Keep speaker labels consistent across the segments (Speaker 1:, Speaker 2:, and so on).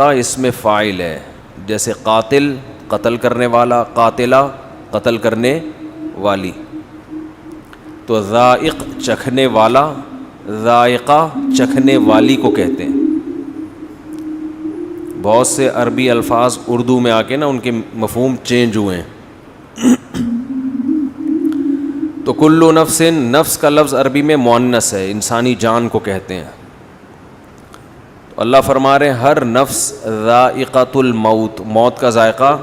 Speaker 1: ذائقہ اسم فاعل ہے، جیسے قاتل قتل کرنے والا، قاتلہ قتل کرنے والی. تو ذائق چکھنے والا، ذائقہ چکھنے والی کو کہتے ہیں. بہت سے عربی الفاظ اردو میں آ کے نا ان کے مفہوم چینج ہوئے ہیں. تو کلو نفس، نفس کا لفظ عربی میں مؤنث ہے، انسانی جان کو کہتے ہیں. تو اللہ فرما رہے ہیں ہر نفس ذائقۃ الموت، موت کا ذائقہ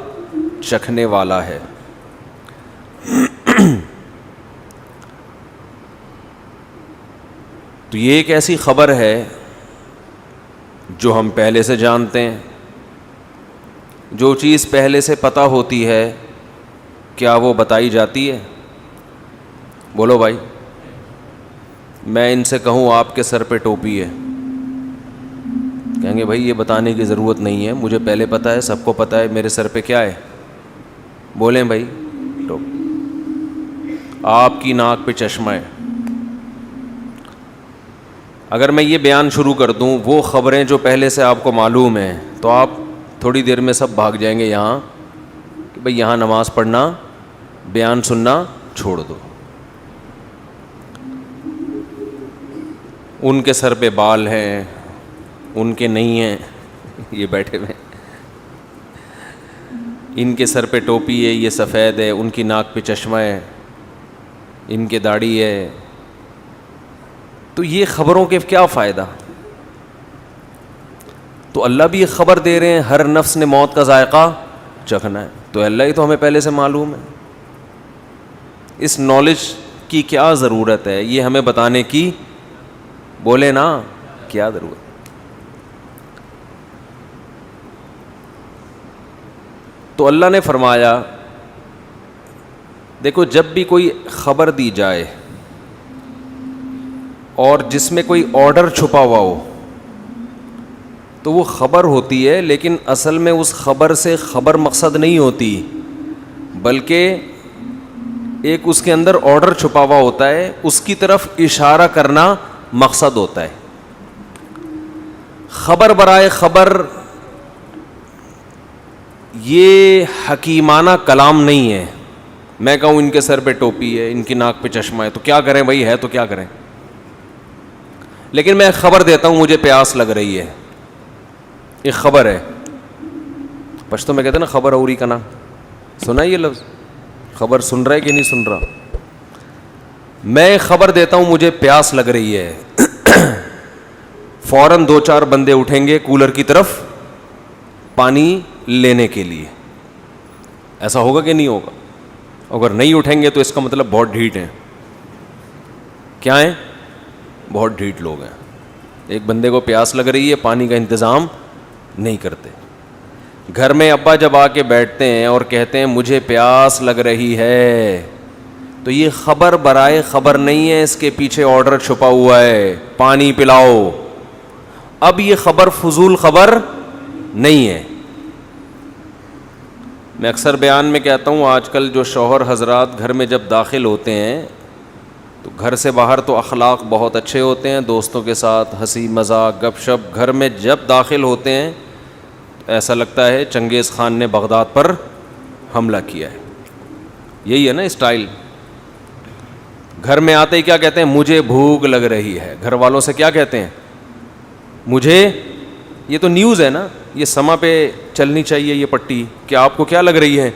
Speaker 1: چکھنے والا ہے. تو یہ ایک ایسی خبر ہے جو ہم پہلے سے جانتے ہیں. جو چیز پہلے سے پتہ ہوتی ہے کیا وہ بتائی جاتی ہے؟ بولو بھائی. میں ان سے کہوں آپ کے سر پہ ٹوپی ہے، کہیں گے بھائی یہ بتانے کی ضرورت نہیں ہے، مجھے پہلے پتہ ہے، سب کو پتہ ہے میرے سر پہ کیا ہے. بولیں بھائی ٹوپی. آپ کی ناک پہ چشمہ ہے. اگر میں یہ بیان شروع کر دوں وہ خبریں جو پہلے سے آپ کو معلوم ہیں، تو آپ تھوڑی دیر میں سب بھاگ جائیں گے یہاں کہ بھئی یہاں نماز پڑھنا، بیان سننا چھوڑ دو. ان کے سر پہ بال ہیں، ان کے نہیں ہیں، یہ بیٹھے ہوئے. ان کے سر پہ ٹوپی ہے، یہ سفید ہے، ان کی ناک پہ چشمہ ہے، ان کے داڑھی ہے. تو یہ خبروں کے کیا فائدہ؟ تو اللہ بھی ایک خبر دے رہے ہیں ہر نفس نے موت کا ذائقہ چکھنا ہے. تو اللہ ہی تو ہمیں پہلے سے معلوم ہے. اس نالج کی کیا ضرورت ہے؟ یہ ہمیں بتانے کی، بولے نا، کیا ضرورت؟ تو اللہ نے فرمایا دیکھو جب بھی کوئی خبر دی جائے اور جس میں کوئی آرڈر چھپا ہوا ہو تو وہ خبر ہوتی ہے، لیکن اصل میں اس خبر سے خبر مقصد نہیں ہوتی، بلکہ ایک اس کے اندر آرڈر چھپا ہوا ہوتا ہے، اس کی طرف اشارہ کرنا مقصد ہوتا ہے. خبر برائے خبر یہ حکیمانہ کلام نہیں ہے. میں کہوں ان کے سر پہ ٹوپی ہے، ان کی ناک پہ چشمہ ہے، تو کیا کریں بھائی؟ ہے تو کیا کریں؟ لیکن میں خبر دیتا ہوں مجھے پیاس لگ رہی ہے، ایک خبر ہے. پشتو میں کہتے ہیں نا خبر اوری کا نا، سنا یہ لفظ؟ خبر سن رہا ہے کہ نہیں سن رہا؟ میں خبر دیتا ہوں مجھے پیاس لگ رہی ہے، فوراً 2-4 بندے اٹھیں گے کولر کی طرف پانی لینے کے لیے. ایسا ہوگا کہ نہیں ہوگا؟ اگر نہیں اٹھیں گے تو اس کا مطلب بہت ڈھیٹ ہیں. کیا ہیں؟ بہت ڈھیٹ لوگ ہیں. ایک بندے کو پیاس لگ رہی ہے، پانی کا انتظام نہیں کرتے. گھر میں ابا جب آ کے بیٹھتے ہیں اور کہتے ہیں مجھے پیاس لگ رہی ہے، تو یہ خبر برائے خبر نہیں ہے، اس کے پیچھے آرڈر چھپا ہوا ہے، پانی پلاؤ. اب یہ خبر فضول خبر نہیں ہے. میں اکثر بیان میں کہتا ہوں آج کل جو شوہر حضرات گھر میں جب داخل ہوتے ہیں تو گھر سے باہر تو اخلاق بہت اچھے ہوتے ہیں، دوستوں کے ساتھ ہنسی مذاق گپ شپ. گھر میں جب داخل ہوتے ہیں ایسا لگتا ہے چنگیز خان نے بغداد پر حملہ کیا ہے. یہی ہے نا اسٹائل. گھر میں آتے ہی کیا کہتے ہیں؟ مجھے بھوک لگ رہی ہے. گھر والوں سے کیا کہتے ہیں؟ مجھے، یہ تو نیوز ہے نا، یہ سما پہ چلنی چاہیے یہ پٹی، کہ آپ کو کیا لگ رہی ہے؟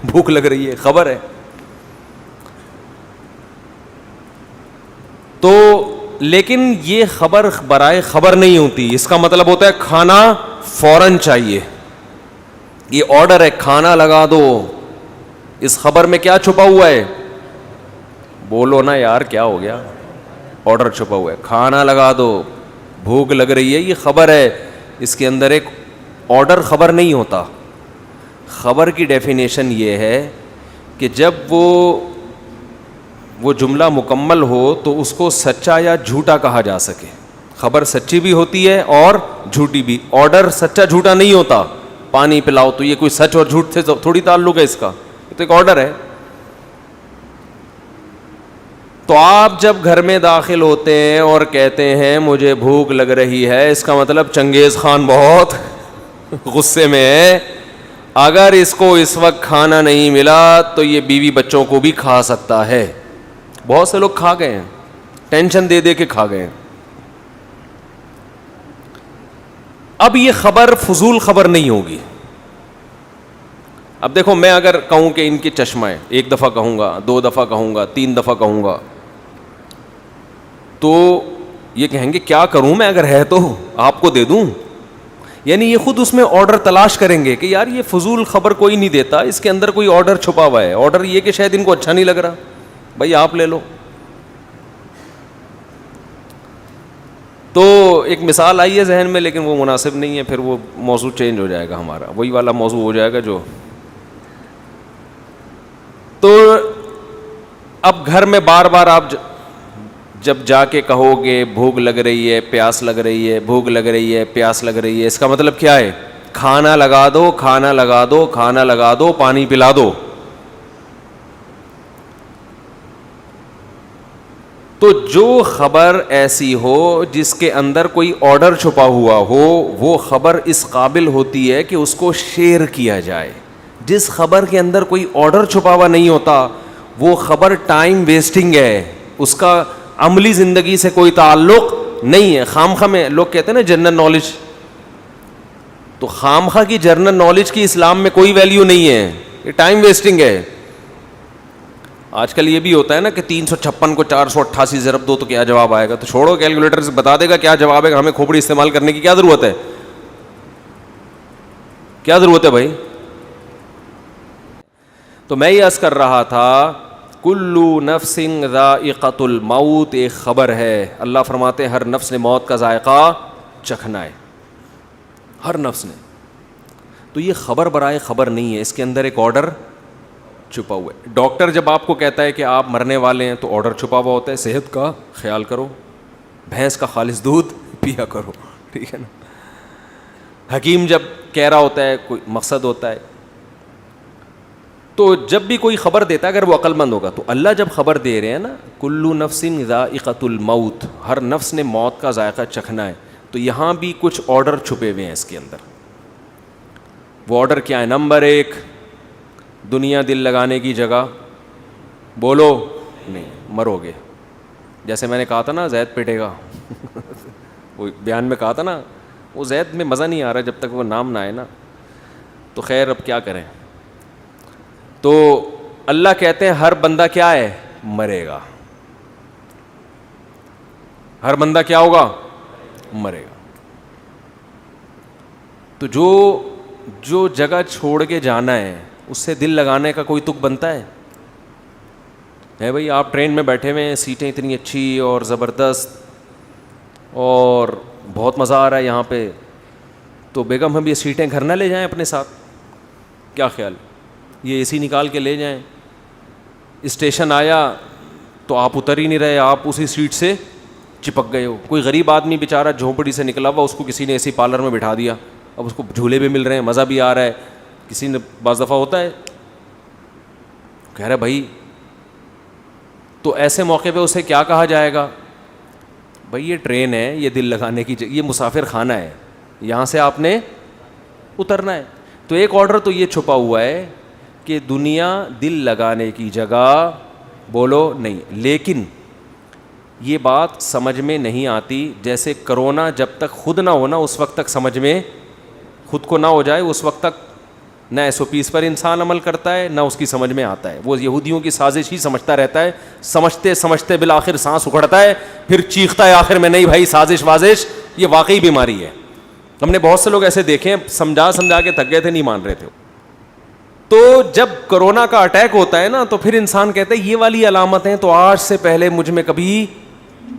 Speaker 1: بھوک لگ رہی ہے، خبر ہے. تو لیکن یہ خبر برائے خبر نہیں ہوتی. اس کا مطلب ہوتا ہے کھانا فوراً چاہیے، یہ آرڈر ہے کھانا لگا دو. اس خبر میں کیا چھپا ہوا ہے؟ بولو نا یار، کیا ہو گیا؟ آرڈر چھپا ہوا ہے، کھانا لگا دو. بھوک لگ رہی ہے، یہ خبر ہے. اس کے اندر ایک آرڈر خبر نہیں ہوتا. خبر کی ڈیفینیشن یہ ہے کہ جب وہ جملہ مکمل ہو تو اس کو سچا یا جھوٹا کہا جا سکے. خبر سچی بھی ہوتی ہے اور جھوٹی بھی. آرڈر سچا جھوٹا نہیں ہوتا. پانی پلاؤ تو یہ کوئی سچ اور جھوٹ سے تھوڑی تعلق ہے اس کا، یہ تو ایک آرڈر ہے. تو آپ جب گھر میں داخل ہوتے ہیں اور کہتے ہیں مجھے بھوک لگ رہی ہے، اس کا مطلب چنگیز خان بہت غصے میں ہے, اگر اس کو اس وقت کھانا نہیں ملا تو یہ بیوی بچوں کو بھی کھا سکتا ہے. بہت سے لوگ کھا گئے ہیں, ٹینشن دے دے کے کھا گئے ہیں. اب یہ خبر فضول خبر نہیں ہوگی. اب دیکھو, میں اگر کہوں کہ ان کے چشمہ ہے, ایک دفعہ کہوں گا, 2 دفعہ کہوں گا, 3 دفعہ کہوں گا, تو یہ کہیں گے کیا کروں میں, اگر ہے تو آپ کو دے دوں. یعنی یہ خود اس میں آرڈر تلاش کریں گے کہ یار یہ فضول خبر کوئی نہیں دیتا, اس کے اندر کوئی آرڈر چھپا ہوا ہے. آرڈر یہ کہ شاید ان کو اچھا نہیں لگ رہا, بھائی آپ لے لو. تو ایک مثال آئی ہے ذہن میں, لیکن وہ مناسب نہیں ہے, پھر وہ موضوع چینج ہو جائے گا ہمارا, وہی والا موضوع ہو جائے گا جو. تو اب گھر میں بار بار آپ جب جا کے کہو گے بھوک لگ رہی ہے, پیاس لگ رہی ہے, بھوک لگ رہی ہے, پیاس لگ رہی ہے, اس کا مطلب کیا ہے؟ کھانا لگا دو, کھانا لگا دو, کھانا لگا دو, پانی پلا دو. تو جو خبر ایسی ہو جس کے اندر کوئی آرڈر چھپا ہوا ہو, وہ خبر اس قابل ہوتی ہے کہ اس کو شیئر کیا جائے. جس خبر کے اندر کوئی آرڈر چھپا ہوا نہیں ہوتا, وہ خبر ٹائم ویسٹنگ ہے, اس کا عملی زندگی سے کوئی تعلق نہیں ہے. خامخواہ میں لوگ کہتے ہیں نا جنرل نالج, تو خامخواہ کی جنرل نالج کی اسلام میں کوئی ویلیو نہیں ہے, یہ ٹائم ویسٹنگ ہے. آج کل یہ بھی ہوتا ہے نا کہ 356 کو 488 ضرب دو تو کیا جواب آئے گا, تو چھوڑو, کیلکولیٹر سے بتا دے گا کیا جواب ہے, ہمیں کھوپڑی استعمال کرنے کی کیا ضرورت ہے, کیا ضرورت ہے بھائی. تو میں یہ عرض کر رہا تھا, کلو نفس ذائقۃ الموت, ایک خبر ہے, اللہ فرماتے ہیں ہر نفس نے موت کا ذائقہ چکھنا ہے, ہر نفس نے. تو یہ خبر برائے خبر نہیں ہے, اس کے اندر ایک آرڈر چھپا ہوا ہے. ڈاکٹر جب آپ کو کہتا ہے کہ آپ مرنے والے ہیں تو آرڈر چھپا ہوا ہوتا ہے, صحت کا خیال کرو, بھینس کا خالص دودھ پیا کرو, ٹھیک ہے نا. حکیم جب کہہ رہا ہوتا ہے کوئی مقصد ہوتا ہے. تو جب بھی کوئی خبر دیتا ہے, اگر وہ عقل مند ہوگا, تو اللہ جب خبر دے رہے ہیں نا کلو نفس ذائقۃ الموت, ہر نفس نے موت کا ذائقہ چکھنا ہے, تو یہاں بھی کچھ آرڈر چھپے ہوئے ہیں اس کے اندر. وہ آرڈر کیا ہے؟ نمبر 1, دنیا دل لگانے کی جگہ, بولو نہیں مرو گے. جیسے میں نے کہا تھا نا زید پٹے گا, وہ بیان میں کہا تھا نا, وہ زید میں مزہ نہیں آ رہا جب تک وہ نام نہ آئے نا. تو خیر اب کیا کریں. تو اللہ کہتے ہیں ہر بندہ کیا ہے, مرے گا. ہر بندہ کیا ہوگا, مرے گا. تو جو جگہ چھوڑ کے جانا ہے اس سے دل لگانے کا کوئی تک بنتا ہے بھائی. آپ ٹرین میں بیٹھے ہوئے ہیں, سیٹیں اتنی اچھی اور زبردست اور بہت مزہ آ رہا ہے یہاں پہ, تو بیگم ہم یہ سیٹیں گھر نہ لے جائیں اپنے ساتھ, کیا خیال, یہ اے سی نکال کے لے جائیں. اسٹیشن آیا تو آپ اتر ہی نہیں رہے, آپ اسی سیٹ سے چپک گئے ہو. کوئی غریب آدمی بیچارہ جھونپڑی سے نکلا ہوا, اس کو کسی نے اے سی پارلر میں بٹھا دیا, اب اس کو جھولے بھی مل رہے ہیں, مزہ بھی آ رہا ہے. کسی نے بعض دفعہ ہوتا ہے کہہ رہا ہے بھائی, تو ایسے موقع پہ اسے کیا کہا جائے گا, بھائی یہ ٹرین ہے, یہ دل لگانے کی یہ مسافر خانہ ہے, یہاں سے آپ نے اترنا ہے. تو ایک آرڈر تو یہ چھپا ہوا ہے کہ دنیا دل لگانے کی جگہ, بولو نہیں. لیکن یہ بات سمجھ میں نہیں آتی, جیسے کرونا جب تک خود نہ ہونا اس وقت تک سمجھ میں, خود کو نہ ہو جائے اس وقت تک نہ SOPs پر انسان عمل کرتا ہے, نہ اس کی سمجھ میں آتا ہے. وہ یہودیوں کی سازش ہی سمجھتا رہتا ہے, سمجھتے سمجھتے بالآخر سانس اکھڑتا ہے, پھر چیختا ہے آخر میں, نہیں بھائی سازش وازش یہ واقعی بیماری ہے. ہم نے بہت سے لوگ ایسے دیکھے ہیں, سمجھا کے تھک گئے تھے, نہیں مان رہے تھے. تو جب کرونا کا اٹیک ہوتا ہے نا, تو پھر انسان کہتا ہے یہ والی علامتیں تو آج سے پہلے مجھ میں کبھی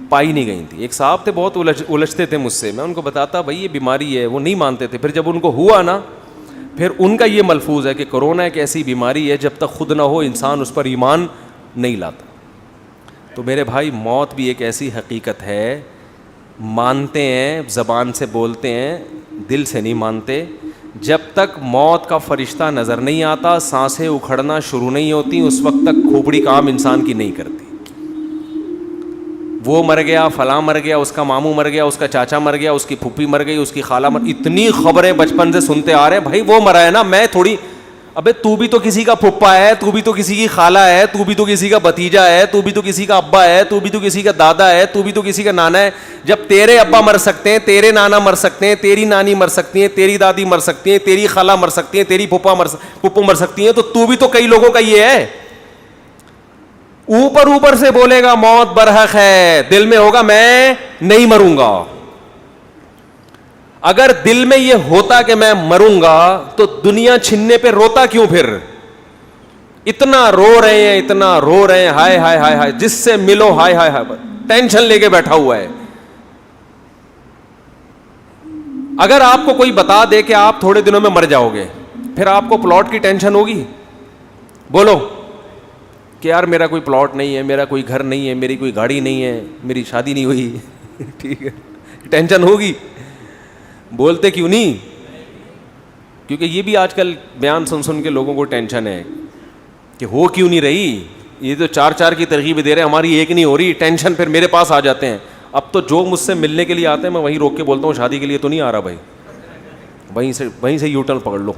Speaker 1: پائی نہیں گئی تھی. ایک صاحب تھے بہت الجھتے تھے مجھ سے, میں ان کو بتاتا بھائی یہ بیماری ہے, وہ نہیں مانتے تھے. پھر جب ان کو ہوا نا, پھر ان کا یہ ملفوظ ہے کہ کرونا ایک ایسی بیماری ہے جب تک خود نہ ہو انسان اس پر ایمان نہیں لاتا. تو میرے بھائی موت بھی ایک ایسی حقیقت ہے, مانتے ہیں زبان سے بولتے ہیں, دل سے نہیں مانتے. جب تک موت کا فرشتہ نظر نہیں آتا, سانسیں اکھڑنا شروع نہیں ہوتی, اس وقت تک کھوپڑی کام انسان کی نہیں کرتی. وہ مر گیا, فلاں مر گیا, اس کا ماموں مر گیا, اس کا چاچا مر گیا, اس کی پھوپھی مر گئی, اس کی خالہ مر, اتنی خبریں بچپن سے سنتے آ رہے ہیں. بھائی وہ مرا ہے نا, میں تھوڑی, ابے تو بھی تو کسی کا پھپھا ہے, تو بھی تو کسی کی خالہ ہے, تو بھی تو کسی کا بھتیجا ہے, تو بھی تو کسی کا ابا ہے, تو بھی تو کسی کا دادا ہے, تو بھی تو کسی کا نانا ہے. جب تیرے ابا مر سکتے ہیں, تیرے نانا مر سکتے ہیں, تیری نانی مر سکتی ہیں, تیری دادی مر سکتی ہیں, تیری خالہ مر سکتی ہیں, تیری پھپھو مر سکتی ہیں, تو بھی تو کئی لوگوں کا یہ ہے. اوپر سے بولے گا موت برحق ہے, دل میں ہوگا میں نہیں مروں گا. اگر دل میں یہ ہوتا کہ میں مروں گا تو دنیا چھننے پہ روتا کیوں پھر؟ اتنا رو رہے ہیں, اتنا رو رہے ہیں, ہائے ہائے ہائے ہائے, جس سے ملو ہائے ہائے ہائے, ٹینشن لے کے بیٹھا ہوا ہے. اگر آپ کو کوئی بتا دے کہ آپ تھوڑے دنوں میں مر جاؤ گے, پھر آپ کو پلاٹ کی ٹینشن ہوگی؟ بولو کہ یار میرا کوئی پلاٹ نہیں ہے, میرا کوئی گھر نہیں ہے, میری کوئی گاڑی نہیں ہے, میری شادی نہیں ہوئی. ٹھیک ہے, ٹینشن ہوگی. بولتے کیوں نہیں؟ کیونکہ یہ بھی آج کل بیان سن کے لوگوں کو ٹینشن ہے کہ ہو کیوں نہیں رہی. یہ تو چار کی ترغیب دے رہے ہیں, ہماری ایک نہیں ہو رہی. ٹینشن پھر میرے پاس آ جاتے ہیں. اب تو جو مجھ سے ملنے کے لیے آتے ہیں میں وہیں روک کے بولتا ہوں شادی کے لیے تو نہیں آ رہا بھائی, وہیں سے یو ٹرن پکڑ لو,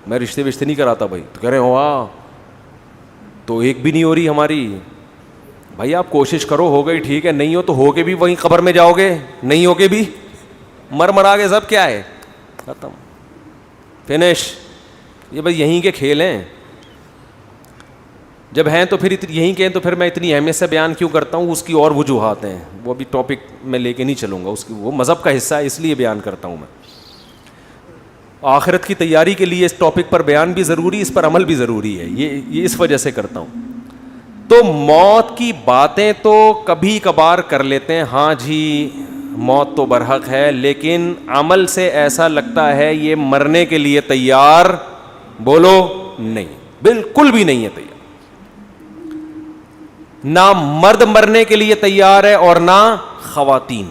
Speaker 1: میں رشتے نہیں کراتا بھائی. تو کہہ رہے ہو تو ایک بھی نہیں ہو رہی ہماری. بھائی آپ کوشش کرو, ہو گئی ٹھیک ہے, نہیں ہو تو ہو کے بھی وہیں قبر میں جاؤ گے, نہیں ہو کے بھی مرا کے سب کیا ہے, ختم, فنش. یہ بھائی یہیں کے کھیل ہیں. جب ہیں تو پھر یہیں کے ہیں تو پھر میں اتنی اہمیت سے بیان کیوں کرتا ہوں؟ اس کی اور وجوہات ہیں, وہ بھی ٹاپک میں لے کے نہیں چلوں گا, اس کی وہ مذہب کا حصہ ہے اس لیے بیان کرتا ہوں. میں آخرت کی تیاری کے لیے اس ٹاپک پر بیان بھی ضروری, اس پر عمل بھی ضروری ہے, یہ اس وجہ سے کرتا ہوں. تو موت کی باتیں تو کبھی کبھار کر لیتے ہیں, ہاں جی موت تو برحق ہے, لیکن عمل سے ایسا لگتا ہے یہ مرنے کے لیے تیار, بولو نہیں, بالکل بھی نہیں ہے تیار. نہ مرد مرنے کے لیے تیار ہے اور نہ خواتین.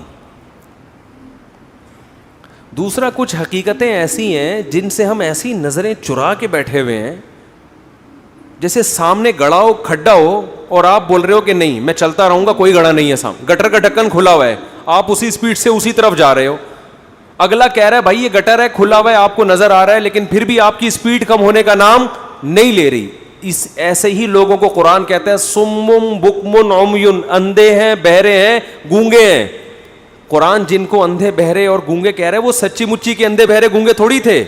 Speaker 1: دوسرا, کچھ حقیقتیں ایسی ہیں جن سے ہم ایسی نظریں چرا کے بیٹھے ہوئے ہیں, جیسے سامنے گڑا ہو, کھڈا ہو, اور آپ بول رہے ہو کہ نہیں میں چلتا رہوں گا, کوئی گڑا نہیں ہے سامنے, گٹر کا ڈھکن کھلا ہوا ہے, آپ اسی سپیڈ سے اسی طرف جا رہے ہو. اگلا کہہ رہا ہے بھائی یہ گٹر ہے, کھلا ہوا ہے, آپ کو نظر آ رہا ہے, لیکن پھر بھی آپ کی سپیڈ کم ہونے کا نام نہیں لے رہی. ایسے ہی لوگوں کو قرآن کہتا ہے سمم بکمن عمیون, اندھے ہیں, بہرے ہیں, گونگے ہیں. قرآن جن کو اندھے بہرے اور گونگے کہہ رہے ہیں وہ سچی مچی کے اندھے بہرے گونگے تھوڑی تھے.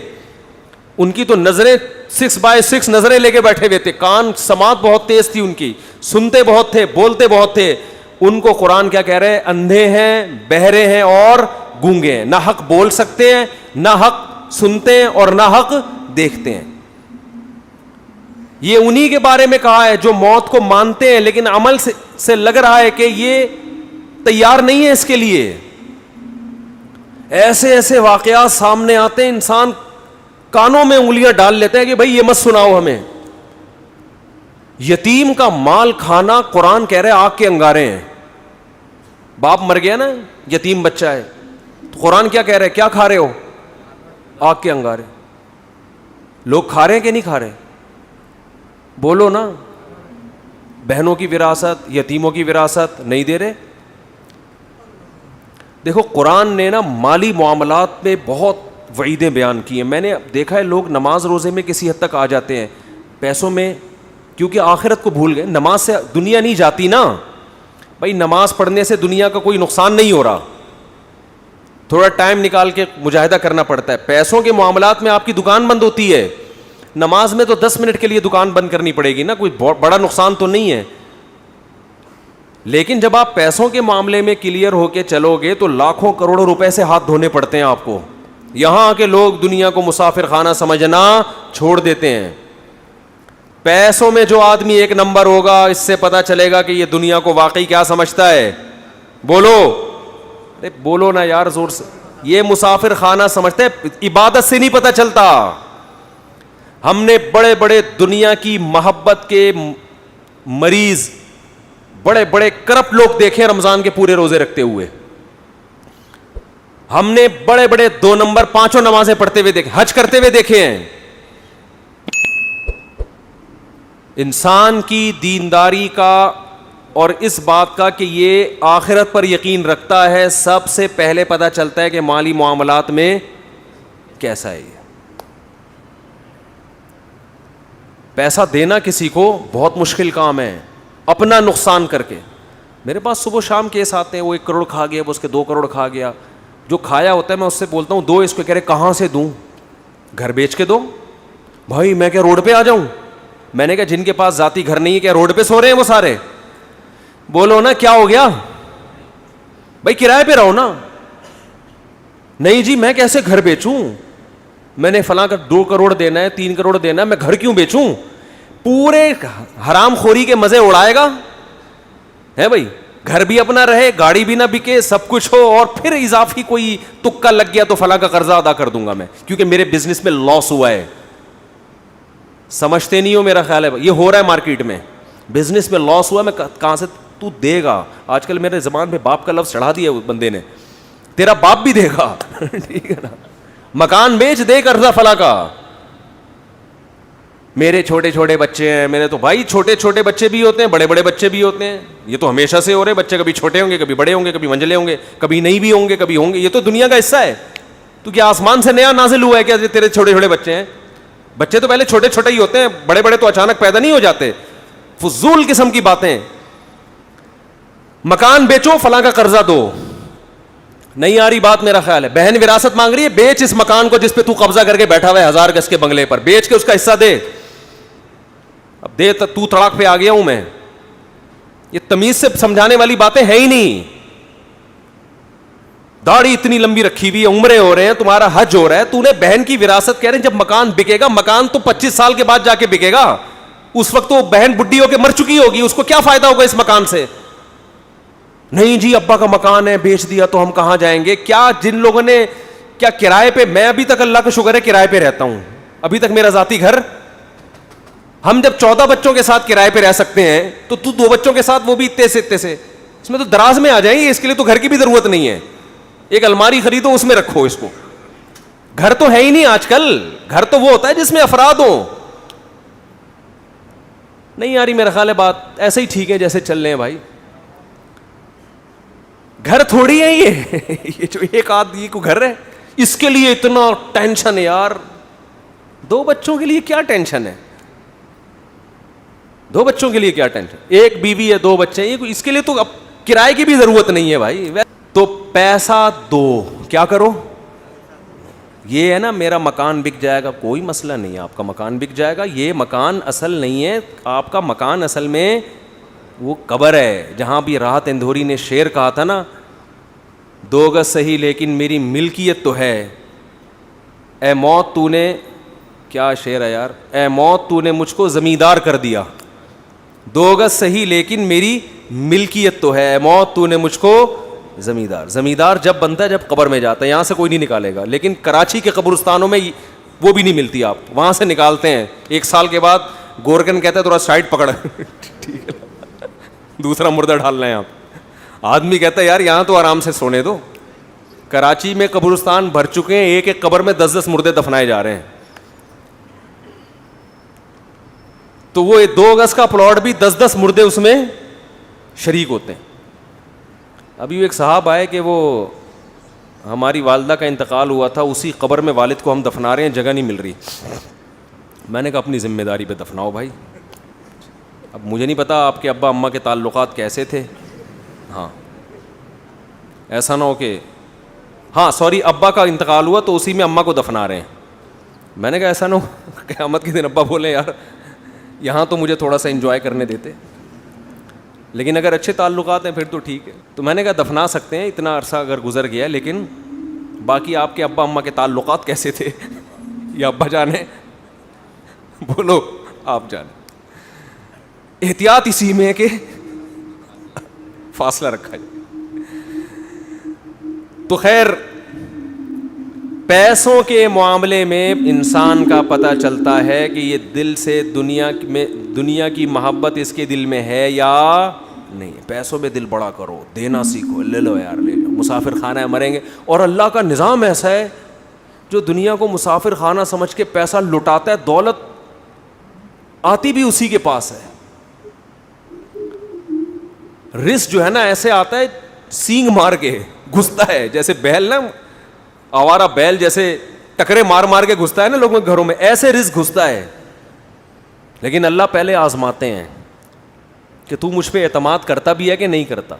Speaker 1: ان کی تو نظریں 6x6 نظریں لے کے بیٹھے ہوئے تھے, کان سماعت بہت تیز تھی ان کی, سنتے بہت تھے, بولتے بہت تھے. ان کو قرآن کیا کہہ رہے ہیں؟ اندھے ہیں, بہرے ہیں اور گونگے ہیں. نہ حق بول سکتے ہیں, نہ حق سنتے ہیں, اور نہ حق دیکھتے ہیں. یہ انہی کے بارے میں کہا ہے جو موت کو مانتے ہیں لیکن عمل سے لگ رہا ہے کہ یہ تیار نہیں ہے اس کے لیے. ایسے واقعات سامنے آتے ہیں, انسان کانوں میں انگلیاں ڈال لیتے ہیں کہ بھائی یہ مت سناؤ ہمیں. یتیم کا مال کھانا, قرآن کہہ رہے آگ کے انگارے ہیں. باپ مر گیا نا, یتیم بچہ ہے, تو قرآن کیا کہہ رہے, کیا کھا رہے ہو؟ آگ کے انگارے. لوگ کھا رہے ہیں کہ نہیں کھا رہے؟ بولو نا. بہنوں کی وراثت, یتیموں کی وراثت نہیں دے رہے. دیکھو قرآن نے نا مالی معاملات میں بہت وعیدیں بیان کی ہیں. میں نے دیکھا ہے لوگ نماز روزے میں کسی حد تک آ جاتے ہیں, پیسوں میں, کیونکہ آخرت کو بھول گئے. نماز سے دنیا نہیں جاتی نا بھائی, نماز پڑھنے سے دنیا کا کوئی نقصان نہیں ہو رہا, تھوڑا ٹائم نکال کے مجاہدہ کرنا پڑتا ہے. پیسوں کے معاملات میں آپ کی دکان بند ہوتی ہے, نماز میں تو 10 منٹ کے لیے دکان بند کرنی پڑے گی نا, کوئی بڑا نقصان تو نہیں ہے. لیکن جب آپ پیسوں کے معاملے میں کلیئر ہو کے چلو گے تو لاکھوں کروڑوں روپے سے ہاتھ دھونے پڑتے ہیں آپ کو. یہاں کے لوگ دنیا کو مسافر خانہ سمجھنا چھوڑ دیتے ہیں. پیسوں میں جو آدمی ایک نمبر ہوگا, اس سے پتا چلے گا کہ یہ دنیا کو واقعی کیا سمجھتا ہے. بولو, ارے بولو نا یار زور سے. یہ مسافر خانہ سمجھتے ہیں, عبادت سے نہیں پتا چلتا. ہم نے بڑے بڑے دنیا کی محبت کے مریض, بڑے بڑے کرپٹ لوگ دیکھے رمضان کے پورے روزے رکھتے ہوئے. ہم نے بڑے بڑے 2 نمبر 5 نمازیں پڑھتے ہوئے دیکھے, حج کرتے ہوئے دیکھے ہیں. انسان کی دینداری کا اور اس بات کا کہ یہ آخرت پر یقین رکھتا ہے، سب سے پہلے پتہ چلتا ہے کہ مالی معاملات میں کیسا ہے. پیسہ دینا کسی کو بہت مشکل کام ہے، اپنا نقصان کر کے. میرے پاس صبح شام کیس آتے ہیں، وہ 1 کروڑ کھا گیا، وہ اس کے 2 کروڑ کھا گیا. جو کھایا ہوتا ہے میں اس سے بولتا ہوں دو اس کو، کہہ رہے کہاں سے دوں؟ گھر بیچ کے دو. بھائی میں کیا روڈ پہ آ جاؤں؟ میں نے کہا جن کے پاس ذاتی گھر نہیں ہے کیا روڈ پہ سو رہے ہیں وہ سارے؟ بولو نا کیا ہو گیا بھائی، کرائے پہ رہو نا. نہیں جی میں کیسے گھر بیچوں، میں نے فلاں کا 2 کروڑ دینا ہے 3 کروڑ دینا ہے، میں گھر کیوں بیچوں؟ پورے حرام خوری کے مزے اڑائے گا ہے بھائی. گھر بھی اپنا رہے، گاڑی بھی نہ بکے، سب کچھ ہو، اور پھر اضافی کوئی تکا لگ گیا تو فلاں کا قرضہ ادا کر دوں گا میں کیونکہ میرے بزنس میں لاس ہوا ہے. سمجھتے نہیں ہو میرا خیال ہے یہ ہو رہا ہے مارکیٹ میں، بزنس میں لاس ہوا، میں کہاں سے تو دے گا؟ آج کل میرے زبان پہ باپ کا لفظ چڑھا دیا بندے نے، تیرا باپ بھی دے گا ٹھیک ہے نا. مکان بیچ دے قرضہ فلاں کا. میرے چھوٹے چھوٹے بچے ہیں، میرے تو بھائی چھوٹے چھوٹے بچے بھی ہوتے ہیں، بڑے بڑے بچے بھی ہوتے ہیں. یہ تو ہمیشہ سے ہو رہے بچے، کبھی چھوٹے ہوں گے کبھی بڑے ہوں گے، کبھی منجلے ہوں گے کبھی نہیں بھی ہوں گے کبھی ہوں گے. یہ تو دنیا کا حصہ ہے. تو کیا آسمان سے نیا نازل ہوا ہے کیا تیرے چھوٹے چھوٹے بچے ہیں؟ بچے تو پہلے چھوٹے چھوٹے ہی ہوتے ہیں، بڑے بڑے تو اچانک پیدا نہیں ہو جاتے. فضول قسم کی باتیں. مکان بیچو فلاں کا قرضہ دو. نہیں آ رہی بات میرا خیال ہے. بہن وراثت مانگ رہی ہے، بیچ اس مکان کو جس پہ تو قبضہ کر کے بیٹھا ہوا ہے 1000 گز کے بنگلے پر، بیچ کے اس کا حصہ دے. اب دے تو تڑاک پہ آ گیا ہوں میں. یہ تمیز سے سمجھانے والی باتیں ہیں ہی نہیں. داڑھی اتنی لمبی رکھی ہوئی ہے، عمریں ہو رہے ہیں، تمہارا حج ہو رہا ہے، تو نے بہن کی وراثت کہہ رہے ہیں جب مکان بکے گا، مکان تو 25 سال کے بعد جا کے بکے گا. اس وقت تو بہن بڈھی ہو کے مر چکی ہوگی، اس کو کیا فائدہ ہوگا اس مکان سے؟ نہیں جی ابا کا مکان ہے بیچ دیا تو ہم کہاں جائیں گے. کیا جن لوگوں نے کیا کرائے پہ، میں ابھی تک اللہ کا شکر ہے کرائے پہ رہتا ہوں، ابھی تک میرا ذاتی گھر. ہم جب 14 بچوں کے ساتھ کرائے پہ رہ سکتے ہیں تو 2 بچوں کے ساتھ وہ بھی اتنے سے اس میں تو دراز میں آ جائیں گے. اس کے لیے تو گھر کی بھی ضرورت نہیں ہے. ایک الماری خریدو اس میں رکھو اس کو. گھر تو ہے ہی نہیں آج کل. گھر تو وہ ہوتا ہے جس میں افراد ہوں. نہیں آ رہی میرا خیال ہے بات. ایسے ہی ٹھیک ہے جیسے چل رہے ہیں بھائی. گھر تھوڑی ہے یہ جو ایک آدمی کو گھر ہے اس کے لیے اتنا ٹینشن ہے یار. 2 بچوں کے لیے کیا ٹینشن ہے؟ 2 بچوں کے لیے کیا ٹینشن؟ ایک بیوی ہے 2 بچے ہیں، اس کے لیے تو اب کرائے کی بھی ضرورت نہیں ہے بھائی. تو پیسہ دو، کیا کرو؟ یہ ہے نا میرا مکان بک جائے گا، کوئی مسئلہ نہیں ہے، آپ کا مکان بک جائے گا. یہ مکان اصل نہیں ہے آپ کا. مکان اصل میں وہ قبر ہے جہاں بھی راحت اندھوری نے شعر کہا تھا نا، 2 گز صحیح لیکن میری ملکیت تو ہے. اے موت تو نے، کیا شعر ہے یار، اے موت تو نے مجھ کو زمیندار کر دیا. 2 گز صحیح لیکن میری ملکیت تو ہے. اے موت تو نے مجھ کو زمیندار. زمیندار جب بنتا ہے جب قبر میں جاتا ہے، یہاں سے کوئی نہیں نکالے گا. لیکن کراچی کے قبرستانوں میں وہ بھی نہیں ملتی، آپ وہاں سے نکالتے ہیں 1 سال کے بعد. گورکن کہتا ہے تھوڑا سائڈ پکڑ ٹھیک ہے دوسرا مردہ ڈالنا ہے آپ. آدمی کہتا ہے یار یہاں تو آرام سے سونے دو. کراچی میں قبرستان بھر چکے ہیں، ایک قبر میں 10 مردے دفنائے جا رہے ہیں. تو وہ 2 گز کا پلاٹ بھی 10 مردے اس میں شریک ہوتے ہیں. ابھی ایک صاحب آئے کہ وہ ہماری والدہ کا انتقال ہوا تھا، اسی قبر میں والد کو ہم دفنا رہے ہیں، جگہ نہیں مل رہی. میں نے کہا اپنی ذمہ داری پہ دفناؤ بھائی. اب مجھے نہیں پتا آپ کے ابا اماں کے تعلقات کیسے تھے. ہاں ایسا نہ ہو کہ ہاں سوری ابا کا انتقال ہوا تو اسی میں اماں کو دفنا رہے ہیں. میں نے کہا ایسا نہ ہو قیامت کے دن ابا بولے یار یہاں تو مجھے تھوڑا سا انجوائے کرنے دیتے. لیکن اگر اچھے تعلقات ہیں پھر تو ٹھیک ہے. تو میں نے کہا دفنا سکتے ہیں، اتنا عرصہ اگر گزر گیا، لیکن باقی آپ کے ابا اماں کے تعلقات کیسے تھے یا ابا جانے بولو آپ جانے. احتیاط اسی میں ہے کہ فاصلہ رکھا جائے. تو خیر پیسوں کے معاملے میں انسان کا پتہ چلتا ہے کہ یہ دل سے دنیا کی محبت اس کے دل میں ہے یا نہیں. پیسوں میں دل بڑا کرو، دینا سیکھو، لے لو یار لے لو، مسافر خانہ ہے مریں گے. اور اللہ کا نظام ایسا ہے جو دنیا کو مسافر خانہ سمجھ کے پیسہ لٹاتا ہے، دولت آتی بھی اسی کے پاس ہے. رزق جو ہے نا ایسے آتا ہے سینگ مار کے گھستا ہے, جیسے بیل نا, آوارہ بیل جیسے ٹکرے مار مار کے گھستا ہے نا لوگوں کے گھروں میں, ایسے رزق گھستا ہے. لیکن اللہ پہلے آزماتے ہیں کہ تو مجھ پہ اعتماد کرتا بھی ہے کہ نہیں کرتا.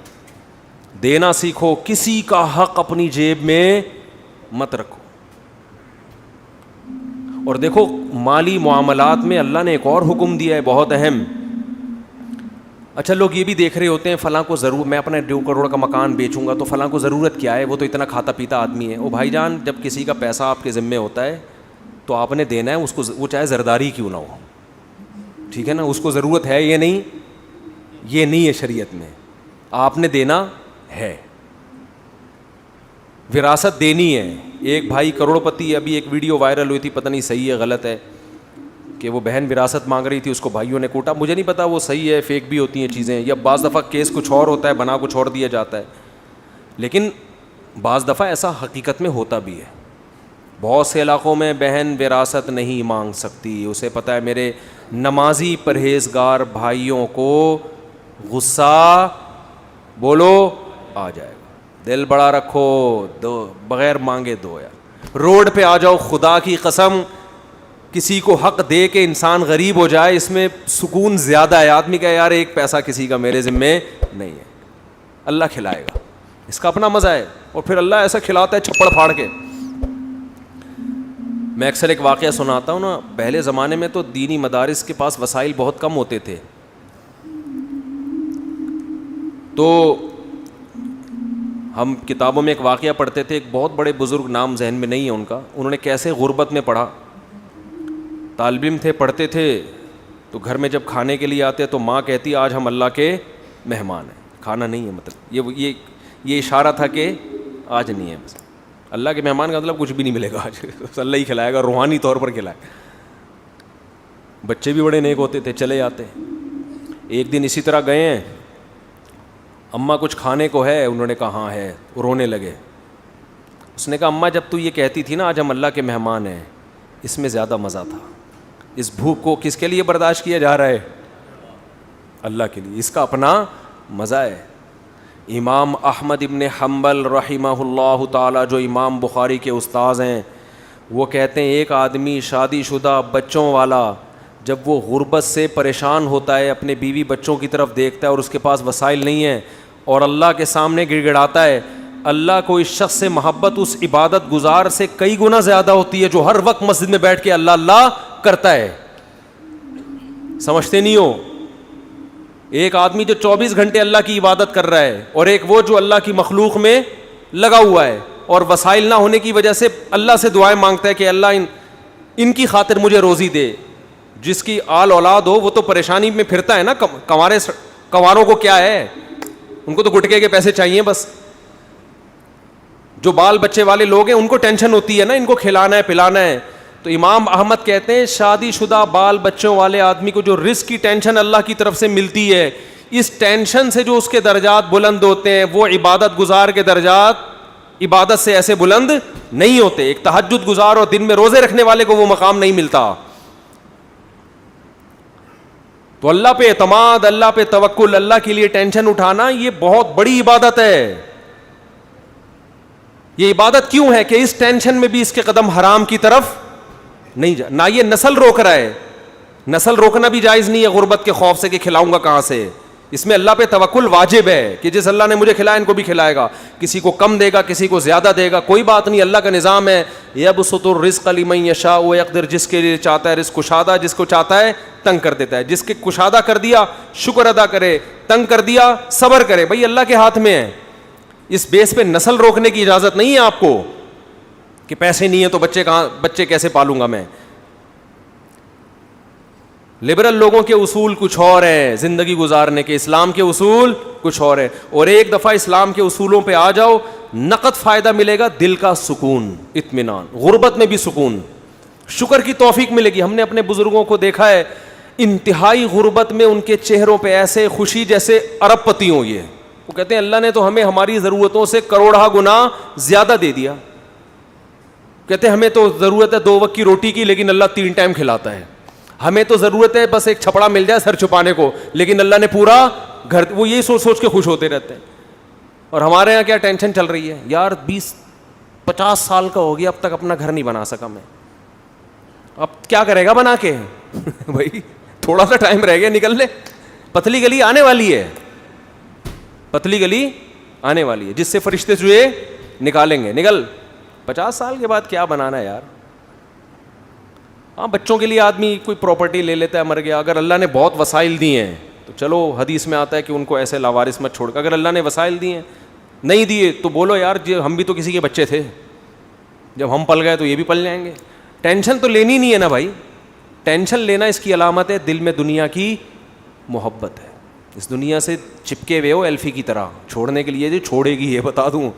Speaker 1: دینا سیکھو, کسی کا حق اپنی جیب میں مت رکھو. اور دیکھو مالی معاملات میں اللہ نے ایک اور حکم دیا ہے بہت اہم. اچھا لوگ یہ بھی دیکھ رہے ہوتے ہیں فلاں کو ضرور, میں اپنا 2 کروڑ کا مکان بیچوں گا تو فلاں کو ضرورت کیا ہے, وہ تو اتنا کھاتا پیتا آدمی ہے. او بھائی جان, جب کسی کا پیسہ آپ کے ذمے ہوتا ہے تو آپ نے دینا ہے اس کو, وہ چاہے زرداری کیوں نہ ہو, ٹھیک ہے نا. اس کو ضرورت ہے یہ نہیں ہے شریعت میں, آپ نے دینا ہے. وراثت دینی ہے. ایک بھائی کروڑ پتی, ابھی ایک ویڈیو وائرل ہوئی تھی, پتہ نہیں صحیح ہے غلط ہے, کہ وہ بہن وراثت مانگ رہی تھی, اس کو بھائیوں نے کوٹا. مجھے نہیں پتا وہ صحیح ہے, فیک بھی ہوتی ہیں چیزیں, یا بعض دفعہ کیس کچھ اور ہوتا ہے, بنا کچھ اور دیا جاتا ہے. لیکن بعض دفعہ ایسا حقیقت میں ہوتا بھی ہے. بہت سے علاقوں میں بہن وراثت نہیں مانگ سکتی, اسے پتہ ہے میرے نمازی پرہیزگار بھائیوں کو غصہ بولو آ جائے گا. دل بڑا رکھو, دو بغیر مانگے دو. یار روڈ پہ آ جاؤ, خدا کی قسم کسی کو حق دے کے انسان غریب ہو جائے, اس میں سکون زیادہ ہے. آدمی کا یار ایک پیسہ کسی کا میرے ذمے نہیں ہے, اللہ کھلائے گا, اس کا اپنا مزہ ہے. اور پھر اللہ ایسا کھلاتا ہے چھپڑ پھاڑ کے. میں اکثر ایک واقعہ سناتا ہوں نا, پہلے زمانے میں تو دینی مدارس کے پاس وسائل بہت کم ہوتے تھے, تو ہم کتابوں میں ایک واقعہ پڑھتے تھے. ایک بہت بڑے بزرگ, نام ذہن میں نہیں ہے ان کا, انہوں نے کیسے غربت میں پڑھا. طالب علم تھے, پڑھتے تھے, تو گھر میں جب کھانے کے لیے آتے تو ماں کہتی آج ہم اللہ کے مہمان ہیں, کھانا نہیں ہے. مطلب یہ اشارہ تھا کہ آج نہیں ہے. بس اللہ کے مہمان کا مطلب کچھ بھی نہیں ملے گا آج, اللہ ہی کھلائے گا, روحانی طور پر کھلائے. بچے بھی بڑے نیک ہوتے تھے, چلے جاتے. ایک دن اسی طرح گئے ہیں, اماں کچھ کھانے کو ہے, انہوں نے کہا ہاں ہے, رونے لگے. اس نے کہا اماں جب تو یہ کہتی تھی نا آج ہم اللہ کے مہمان ہیں, اس میں زیادہ مزہ تھا. اس بھوک کو کس کے لیے برداشت کیا جا رہا ہے, اللہ کے لیے, اس کا اپنا مزہ ہے. امام احمد ابن حنبل رحمہ اللہ تعالی, جو امام بخاری کے استاذ ہیں, وہ کہتے ہیں ایک آدمی شادی شدہ بچوں والا جب وہ غربت سے پریشان ہوتا ہے, اپنے بیوی بچوں کی طرف دیکھتا ہے اور اس کے پاس وسائل نہیں ہیں, اور اللہ کے سامنے گڑ گڑاتا ہے, اللہ کو اس شخص سے محبت اس عبادت گزار سے کئی گنا زیادہ ہوتی ہے جو ہر وقت مسجد میں بیٹھ کے اللہ اللہ کرتا ہے. سمجھتے نہیں ہو, ایک آدمی جو 24 گھنٹے اللہ کی عبادت کر رہا ہے, اور ایک وہ جو اللہ کی مخلوق میں لگا ہوا ہے, اور وسائل نہ ہونے کی وجہ سے اللہ سے دعائیں مانگتا ہے کہ اللہ ان کی خاطر مجھے روزی دے. جس کی آل اولاد ہو وہ تو پریشانی میں پھرتا ہے نا. کنواروں کو کیا ہے, ان کو تو گٹکے کے پیسے چاہیے بس. جو بال بچے والے لوگ ہیں ان کو ٹینشن ہوتی ہے نا, ان کو کھلانا ہے پلانا ہے. تو امام احمد کہتے ہیں شادی شدہ بال بچوں والے آدمی کو جو رزق کی ٹینشن اللہ کی طرف سے ملتی ہے, اس ٹینشن سے جو اس کے درجات بلند ہوتے ہیں, وہ عبادت گزار کے درجات عبادت سے ایسے بلند نہیں ہوتے. ایک تہجد گزار اور دن میں روزے رکھنے والے کو وہ مقام نہیں ملتا. تو اللہ پہ اعتماد, اللہ پہ توکل, اللہ کے لیے ٹینشن اٹھانا, یہ بہت بڑی عبادت ہے. یہ عبادت کیوں ہے کہ اس ٹینشن میں بھی اس کے قدم حرام کی طرف نہیں جا. نہ یہ نسل روک رہا ہے, نسل روکنا بھی جائز نہیں ہے غربت کے خوف سے کہ کھلاؤں گا کہاں سے. اس میں اللہ پہ توکل واجب ہے کہ جس اللہ نے مجھے کھلایا ان کو بھی کھلائے گا. کسی کو کم دے گا, کسی کو زیادہ دے گا, کوئی بات نہیں, اللہ کا نظام ہے. یبسط الرزق لمن یشاء ویقدر, جس کے لیے چاہتا ہے رزق کشادہ, جس کو چاہتا ہے تنگ کر دیتا ہے. جس کے کشادہ کر دیا شکر ادا کرے, تنگ کر دیا صبر کرے. بھائی اللہ کے ہاتھ میں ہے. اس بیس پہ نسل روکنے کی اجازت نہیں ہے آپ کو کہ پیسے نہیں ہیں تو بچے کیسے پالوں گا میں. لبرل لوگوں کے اصول کچھ اور ہیں زندگی گزارنے کے, اسلام کے اصول کچھ اور ہیں. اور ایک دفعہ اسلام کے اصولوں پہ آ جاؤ, نقد فائدہ ملے گا, دل کا سکون, اطمینان, غربت میں بھی سکون, شکر کی توفیق ملے گی. ہم نے اپنے بزرگوں کو دیکھا ہے انتہائی غربت میں ان کے چہروں پہ ایسے خوشی جیسے ارب پتی ہوں. یہ وہ کہتے ہیں اللہ نے تو ہمیں ہماری ضرورتوں سے کروڑہ گنا زیادہ دے دیا. کہتے ہیں ہمیں تو ضرورت ہے 2 وقت کی روٹی کی, لیکن اللہ 3 ٹائم کھلاتا ہے. ہمیں تو ضرورت ہے بس ایک چھپڑا مل جائے سر چھپانے کو, لیکن اللہ نے پورا گھر وہ یہی سوچ سوچ کے خوش ہوتے رہتے ہیں. اور ہمارے یہاں کیا ٹینشن چل رہی ہے یار, 20-50 سال کا ہو گیا اب تک اپنا گھر نہیں بنا سکا میں, اب کیا کرے گا بنا کے. بھائی تھوڑا سا ٹائم رہ گیا, نکل لے, پتلی گلی آنے والی ہے, پتلی گلی آنے والی ہے جس سے فرشتے جو ہے نکالیں گے. نکل, 50 سال کے بعد کیا بنانا ہے یار. ہاں بچوں کے لیے آدمی کوئی پراپرٹی لے لیتا ہے, مر گیا, اگر اللہ نے بہت وسائل دیے ہیں تو چلو حدیث میں آتا ہے کہ ان کو ایسے لاوارث مت چھوڑ کر. اگر اللہ نے وسائل دیے ہیں, نہیں دیے تو بولو یار ہم بھی تو کسی کے بچے تھے, جب ہم پل گئے تو یہ بھی پل جائیں گے. ٹینشن تو لینی نہیں ہے نا بھائی. ٹینشن لینا اس کی علامت ہے دل میں دنیا کی محبت ہے, اس دنیا سے چپکے ہوئے ہو ایلفی کی طرح. چھوڑنے کے لیے جو چھوڑے گی یہ بتا دوں,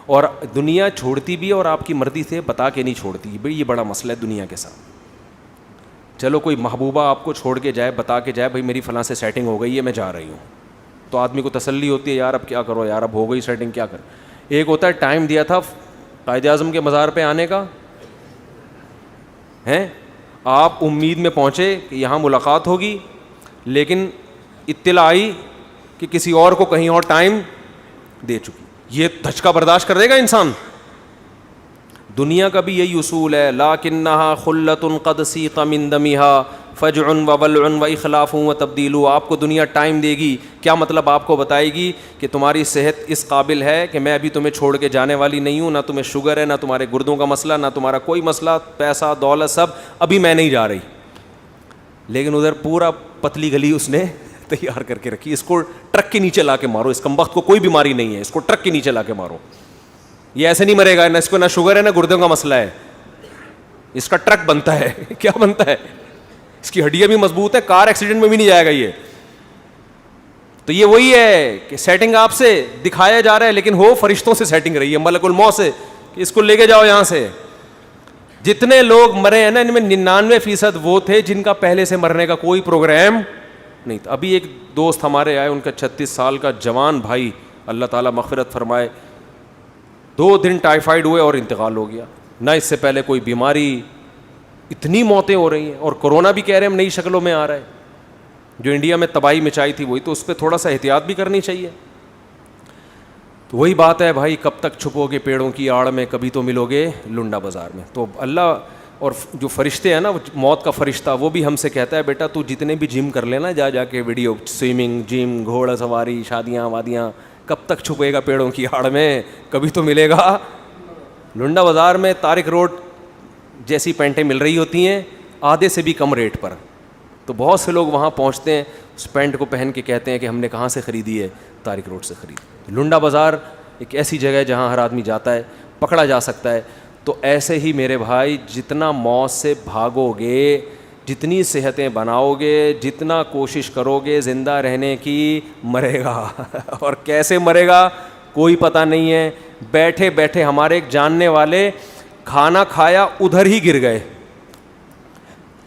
Speaker 1: اور دنیا چھوڑتی بھی اور آپ کی مرضی سے بتا کے نہیں چھوڑتی. بھائی یہ بڑا مسئلہ ہے دنیا کے ساتھ. چلو کوئی محبوبہ آپ کو چھوڑ کے جائے, بتا کے جائے بھائی میری فلاں سے سیٹنگ ہو گئی ہے میں جا رہی ہوں, تو آدمی کو تسلی ہوتی ہے یار اب کیا کرو یار, اب ہو گئی سیٹنگ کیا کر. ایک ہوتا ہے ٹائم دیا تھا قائد اعظم کے مزار پہ آنے کا, ہیں آپ امید میں پہنچے کہ یہاں ملاقات ہوگی, لیکن اطلاع آئی کہ کسی اور کو کہیں اور ٹائم دے چکی. یہ دھچکا برداشت کر دے گا انسان. دنیا کا بھی یہی اصول ہے, لاکنھا خلۃ قد سیق من دمھا فجع وولع واخلاف وتبدیل. آپ کو دنیا ٹائم دے گی, کیا مطلب آپ کو بتائے گی کہ تمہاری صحت اس قابل ہے کہ میں ابھی تمہیں چھوڑ کے جانے والی نہیں ہوں, نہ تمہیں شوگر ہے, نہ تمہارے گردوں کا مسئلہ, نہ تمہارا کوئی مسئلہ, پیسہ دولت سب, ابھی میں نہیں جا رہی. لیکن ادھر پورا پتلی گلی اس نے تیار کر کے رکھی, اس کو ٹرک کے نیچے لا کے مارو, اس کمبخت کو کوئی بیماری نہیں ہے, اس کو ٹرک کے نیچے لا کے مارو. یہ ایسے نہیں مرے گا, نہ اس کو نہ شوگر ہے نہ گردوں کا مسئلہ ہے, اس کا ٹرک بنتا ہے. کیا بنتا ہے, اس کی ہڈیاں بھی مضبوط ہے, کار ایکسیڈنٹ میں بھی نہیں جائے گا یہ. تو یہ وہی ہے کہ سیٹنگ آپ سے دکھایا جا رہا ہے, لیکن ہو فرشتوں سے سیٹنگ رہی ہے, ملک الموت سے, کہ اس کو لے کے جاؤ یہاں سے. جتنے لوگ مرے ہیں نا ان میں 99% وہ تھے جن کا پہلے سے مرنے کا کوئی پروگرام نہیں تھا. ابھی ایک دوست ہمارے آئے, ان کا 36 سال کا جوان بھائی, اللہ تعالیٰ مغفرت فرمائے, 2 دن ٹائیفائڈ ہوئے اور انتقال ہو گیا. نہ اس سے پہلے کوئی بیماری, اتنی موتیں ہو رہی ہیں, اور کورونا بھی کہہ رہے ہیں ہم نئی شکلوں میں آ رہا ہے. جو انڈیا میں تباہی مچائی تھی وہی, تو اس پہ تھوڑا سا احتیاط بھی کرنی چاہیے. تو وہی بات ہے بھائی, کب تک چھپو گے پیڑوں کی آڑ میں, کبھی تو ملو گے لنڈا بازار میں. تو اللہ اور جو فرشتے ہیں نا, موت کا فرشتہ, وہ بھی ہم سے کہتا ہے بیٹا تو جتنے بھی جم کر لینا, جا کے ویڈیو, سوئمنگ, جم, گھوڑا سواری, شادیاں وادیاں, کب تک چھپے گا پیڑوں کی آڑ میں, کبھی تو ملے گا لنڈا بازار میں. طارق روڈ جیسی پینٹیں مل رہی ہوتی ہیں آدھے سے بھی کم ریٹ پر, تو بہت سے لوگ وہاں پہنچتے ہیں, اس پینٹ کو پہن کے کہتے ہیں کہ ہم نے کہاں سے خریدی ہے, طارق روڈ سے خریدی. لنڈا بازار ایک ایسی جگہ ہے جہاں ہر آدمی جاتا ہے, پکڑا جا سکتا ہے. تو ایسے ہی میرے بھائی, جتنا موت سے بھاگو گے, جتنی صحتیں بناؤ گے, جتنا کوشش کرو گے زندہ رہنے کی, مرے گا. اور کیسے مرے گا کوئی پتہ نہیں ہے. بیٹھے بیٹھے ہمارے ایک جاننے والے کھانا کھایا ادھر ہی گر گئے,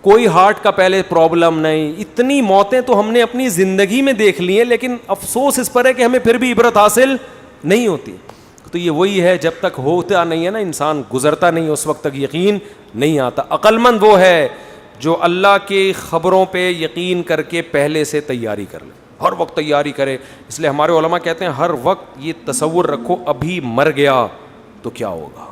Speaker 1: کوئی ہارٹ کا پہلے پرابلم نہیں. اتنی موتیں تو ہم نے اپنی زندگی میں دیکھ لی ہیں, لیکن افسوس اس پر ہے کہ ہمیں پھر بھی عبرت حاصل نہیں ہوتی. تو یہ وہی ہے, جب تک ہوتا نہیں ہے نا انسان, گزرتا نہیں, اس وقت تک یقین نہیں آتا. عقل مند وہ ہے جو اللہ کی خبروں پہ یقین کر کے پہلے سے تیاری کر لے, ہر وقت تیاری کرے. اس لیے ہمارے علماء کہتے ہیں ہر وقت یہ تصور رکھو ابھی مر گیا تو کیا ہوگا.